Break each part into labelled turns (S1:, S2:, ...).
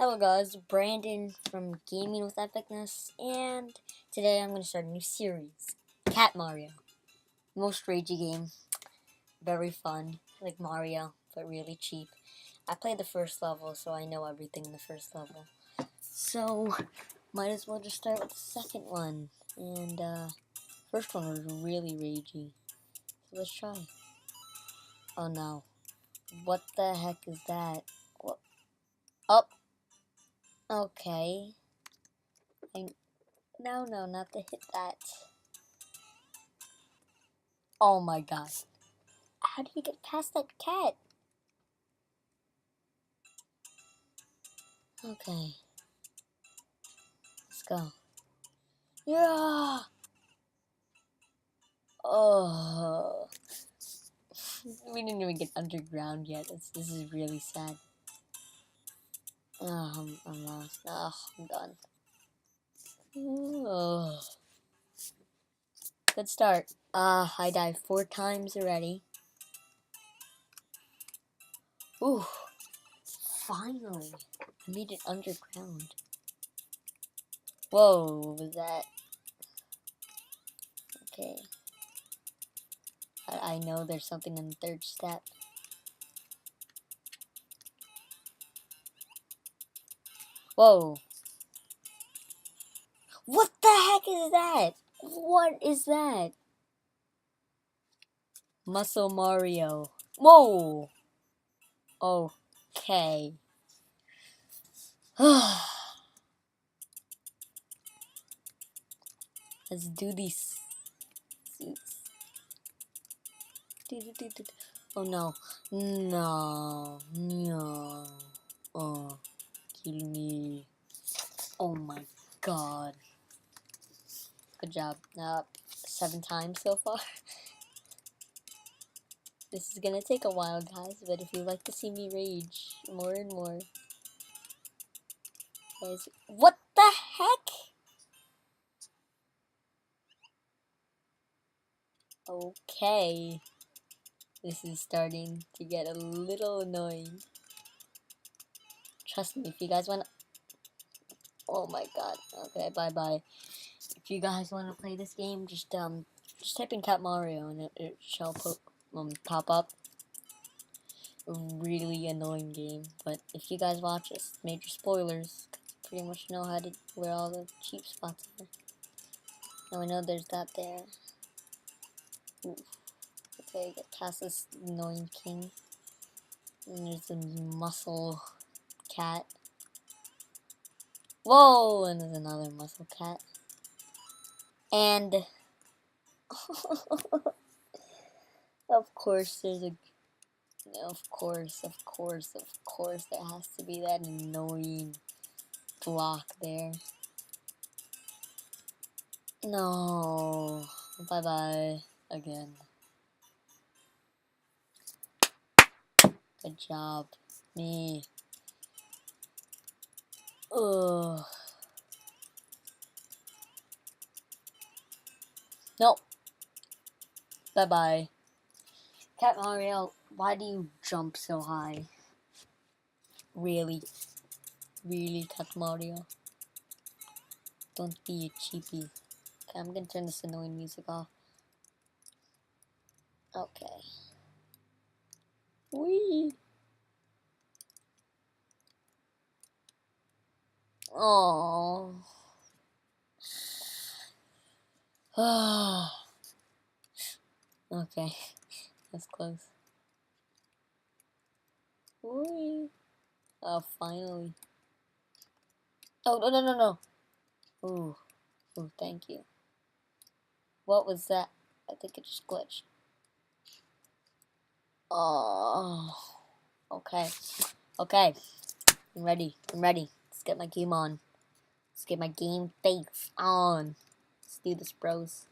S1: Hello guys, Brandon from Gaming with Epicness, and today I'm going to start a new series, Cat Mario. Most ragey game, very fun, like Mario, but really cheap. I played the first level, so I know everything in the first level. So, might as well just start with the second one, and first one was really ragey. So let's try. Oh no. What the heck is that? What? Oh! Okay. No, not to hit that. Oh my god. How do you get past that cat? Okay. Let's go. Yeah! Oh. We didn't even get underground yet. This is really sad. Oh, I'm lost. Oh, I'm done. Oh. Good start. I died 4 times already. Ooh. Finally. I made it underground. Whoa, what was that? Okay. I know there's something in the third step. Whoa. What the heck is that? What is that? Muscle Mario. Whoa. Okay. Let's do these suits. Oh no. No. No. Oh. Kill me. Oh my god. Good job. 7 times so far. This is gonna take a while, guys, but if you like to see me rage more and more. Guys, what the heck? Okay. This is starting to get a little annoying. Trust me, if you guys want to... Oh my god. Okay, bye-bye. If you guys want to play this game, just type in Cat Mario and it shall pop up. A really annoying game. But if you guys watch this, major spoilers. Pretty much know where all the cheap spots are. Now I know there's that there. Oof. Okay, get past this annoying king. And there's a muscle cat. Whoa! And there's another muscle cat. And of course there's a... Of course, there has to be that annoying block there. No. Bye-bye. Again. Good job. Me. Ugh. Nope. Bye-bye. Cat Mario, why do you jump so high? Really? Really, Cat Mario? Don't be a cheapie. Okay, I'm gonna turn this annoying music off. Okay. Whee! Oh. Okay. That's close. Whee! Oh, finally. Oh, no. Ooh. Ooh, thank you. What was that? I think it just glitched. Oh. Okay. Okay. I'm ready. Let's get my game on. Let's get my game face on. Let's do this, bros.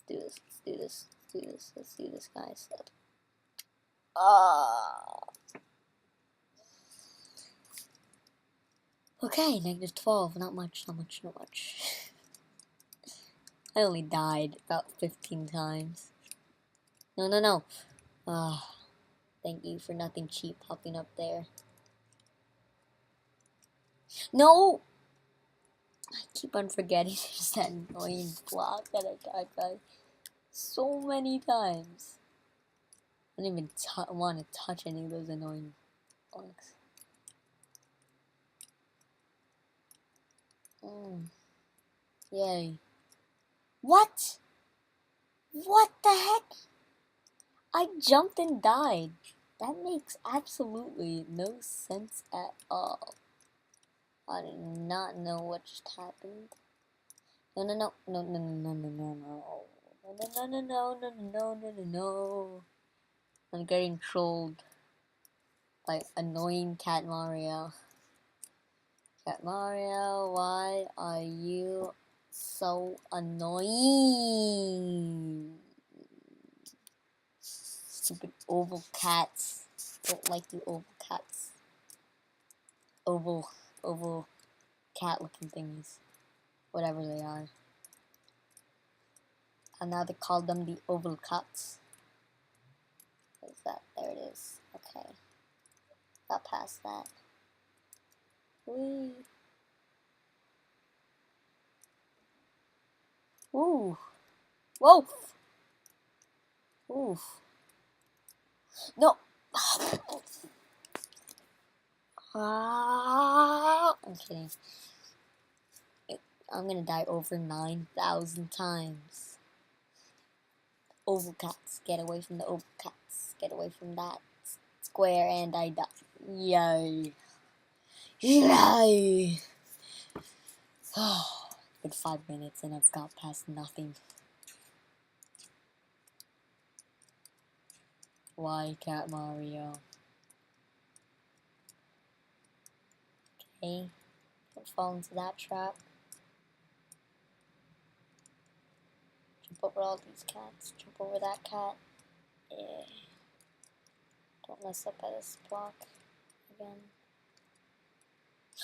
S1: Let's do this, guys. Okay, -12. Not much. I only died about 15 times. No. Thank you for nothing cheap popping up there. No! I keep on forgetting there's that annoying block that I died by so many times. I don't even want to touch any of those annoying blocks. Yay. What? What the heck? I jumped and died. That makes absolutely no sense at all. I do not know what just happened. No, no, no, no, no, no, no, no, no, no. No, no, no, no, no, no, no, no, no. I'm getting trolled by annoying Cat Mario. Cat Mario, why are you so annoying? Stupid oval cats. Don't like you oval cats. Oval cat looking things. Whatever they are. And now they call them the oval cats. What is that? There it is. Okay. Got past that. Whee! Ooh! Whoa! Oof! No! I'm kidding. I'm gonna die over 9,000 times. Oval cats, get away from the oval cats. Get away from that square, and I die. Yay! Yay! Good 5 minutes, and I've got past nothing. Why, Cat Mario? Okay, don't fall into that trap. Jump over all these cats. Jump over that cat. Yeah. Don't mess up at this block again.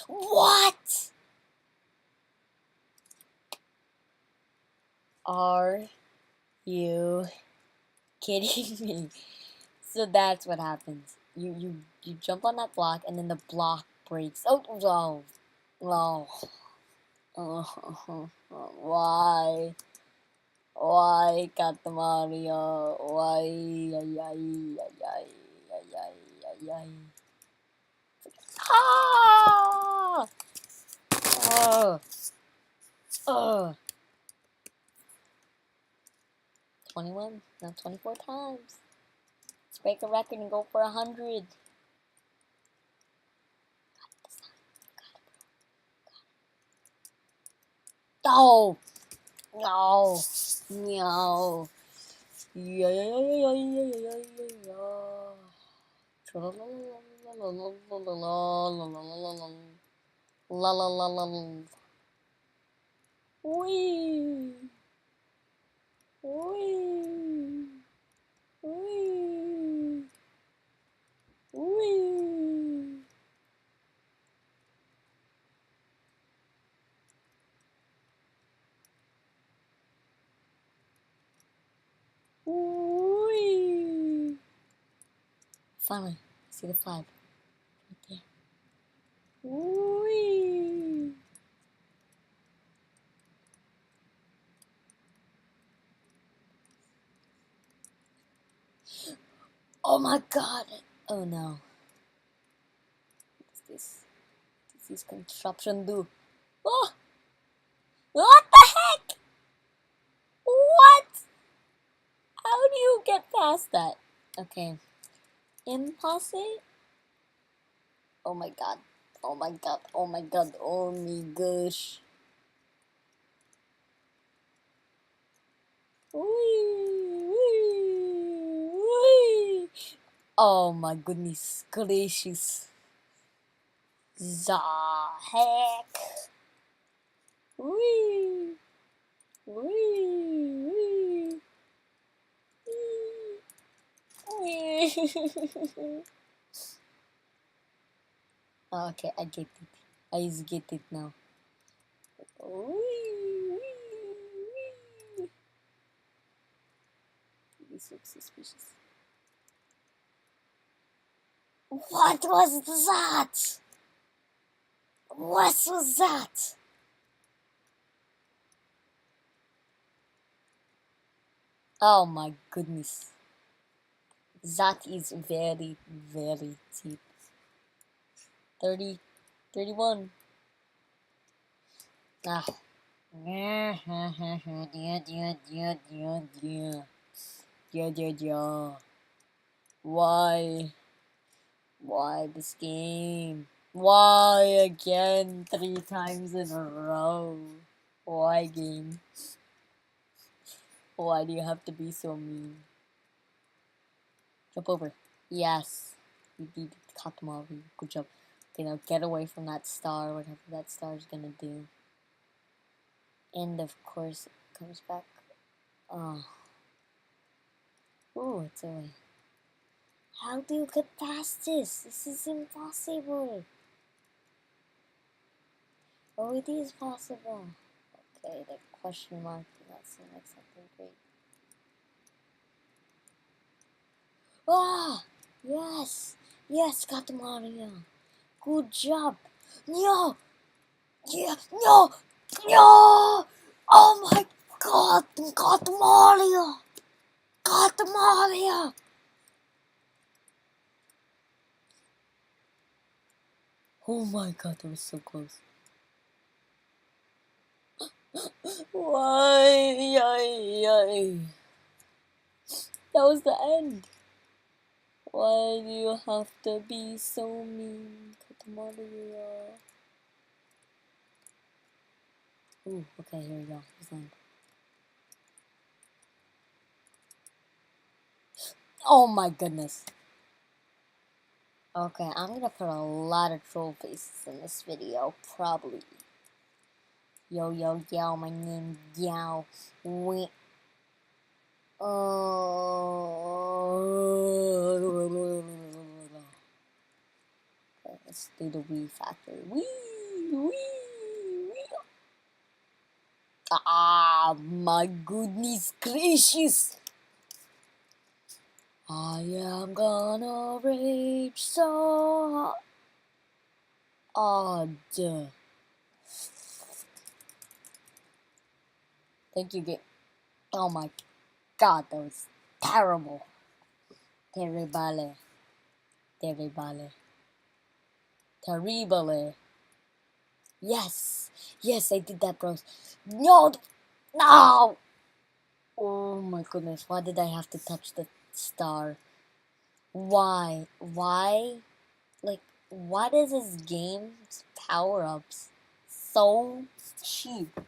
S1: What? Are you kidding me? So that's what happens. You jump on that block, and then the block breaks. Oh, no. No. Why? Why, Cat Mario? Why? Ay, ay, ay, ay, ay, ay, ay, ay. Ah! Oh. Oh. 21? No, 24 times. Let's break a record and go for 100. Oh! No! No! Yeah, yeah, yeah, yeah, yeah, yeah, yeah, yeah. La la la la la. Wee. Wee. Wee. Wee. Wee. Finally, see the flag right there. Wee. Oh my god! Oh no. What's this construction do? Oh! What the heck? What? How do you get past that? Okay. Impossible? Oh my god. Oh my god. Oh my god. Oh my gosh. Wee, wee, wee. Oh my goodness gracious. The heck? Wee, wee, wee, wee. Okay, I get it. I just get it now. Wee, wee, wee. This looks suspicious. What was that? What was that? Oh my goodness. That is very, very cheap. 30, 31. Ah. Yeah, yeah. Why? Why this game? Why again 3 times in a row? Why game? Why do you have to be so mean? Jump over. Yes. You beat Katamari. Good job. Okay, now get away from that star, whatever that star is gonna do. And of course, it comes back. Oh. Ooh, it's away. How do you get past this? This is impossible. Oh, it is possible. Okay, the question mark. That seems like something great. Ah! Yes! Yes, got the Mario. Good job. No! Yeah! No! No! Oh my god! Got the Mario! Got the Mario! Oh my god, that was so close. Why? Yay. That was the end. Why do you have to be so mean? Mario? Ooh, okay, here we go. He's land. Oh my goodness. Okay, I'm gonna put a lot of troll faces in this video, probably. Yo, yo, yo, my name Yao. We. Okay, let's do the Wii factory. Wee. Ah, my goodness gracious. I am gonna rage so hard. Thank you, game. Oh my god, that was terrible. Terrible. Terrible. Terrible. Yes. Yes, I did that, bros. No! No! Oh my goodness, why did I have to touch the star? Why? Why? Like, what is this game's power-ups so cheap?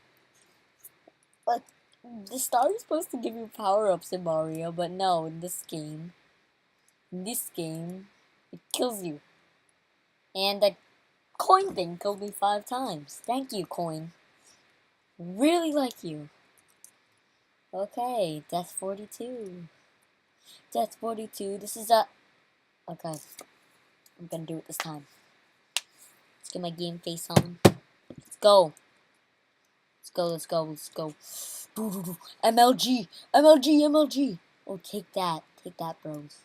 S1: Like, the star is supposed to give you power-ups in Mario, but no, in this game, it kills you. And that coin thing killed me 5 times. Thank you, coin. Really like you. Okay, Death 42. Death 42, this is a... Okay, I'm gonna do it this time. Let's get my game face on. Let's go. Let's go. MLG! MLG! Oh, take that. Take that, bros.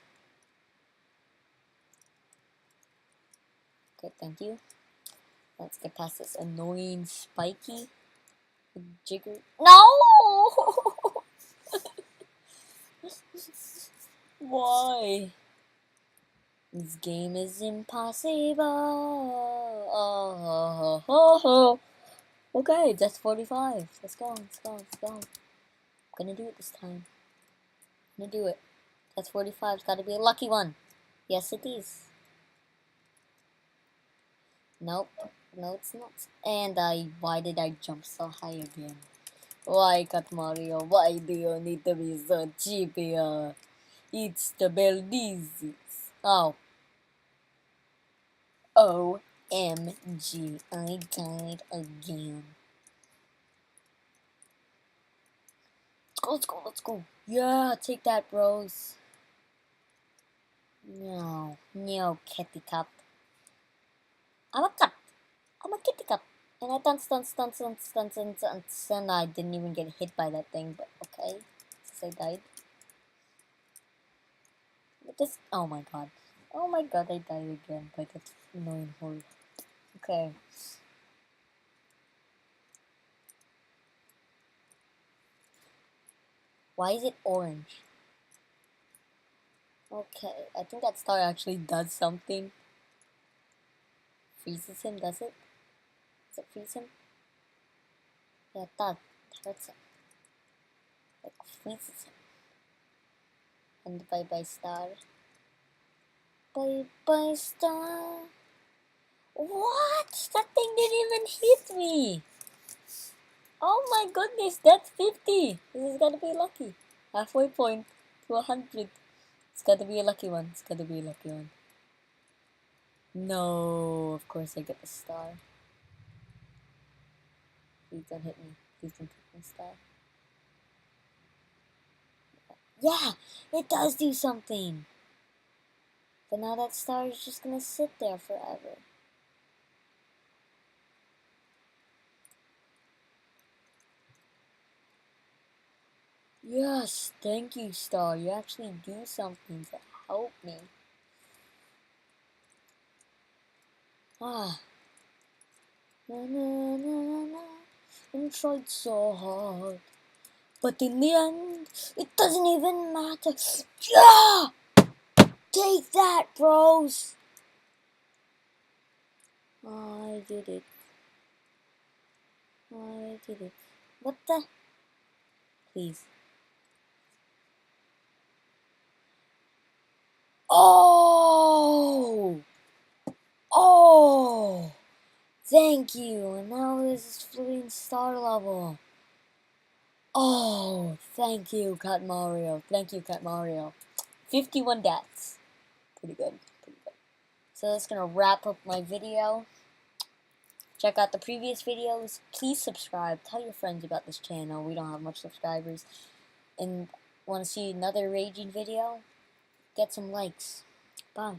S1: Okay, thank you. Let's get past this annoying spiky jigger. No! Why? This game is impossible. Oh. Okay, that's 45. Let's go. I'm gonna do it this time. I'm gonna do it. That's 45. It's gotta be a lucky one. Yes, it is. Nope. No, it's not. And why did I jump so high again? Why, Cat Mario? Why do you need to be so cheap here? It's the Belize. Oh. OMG. I died again. Let's go. Yeah, take that, bros. No, kitty cat. I'm a cat. I'm a kitty cat. And I dance, and I didn't even get hit by that thing, but okay. Since I died. But this, oh my god, I died again by that annoying hole. Okay. Why is it orange? Okay, I think that star actually does something. Freezes him, does it? Does it freeze him? Yeah, that hurts him. Like, freezes him. And bye-bye star. Bye-bye star. What? That thing didn't even hit me. Oh my goodness, that's 50. This is gotta be lucky. Halfway point to 100. It's gotta be a lucky one. It's gotta be a lucky one. No, of course I get the star. Please don't hit me. Please don't hit my star. Yeah, it does do something. But now that star is just gonna sit there forever. Yes, thank you, star. You actually do something to help me. Ah. Na na na na. And tried so hard. But in the end, it doesn't even matter. Yeah! Take that, bros! I did it. I did it. What the? Please. Oh! Oh! Thank you. And now this is floating star level. Oh, thank you, Cat Mario. Thank you, Cat Mario. 51 deaths. Pretty good. Pretty good. So that's gonna wrap up my video. Check out the previous videos. Please subscribe. Tell your friends about this channel. We don't have much subscribers. And want to see another raging video? Get some likes. Bye.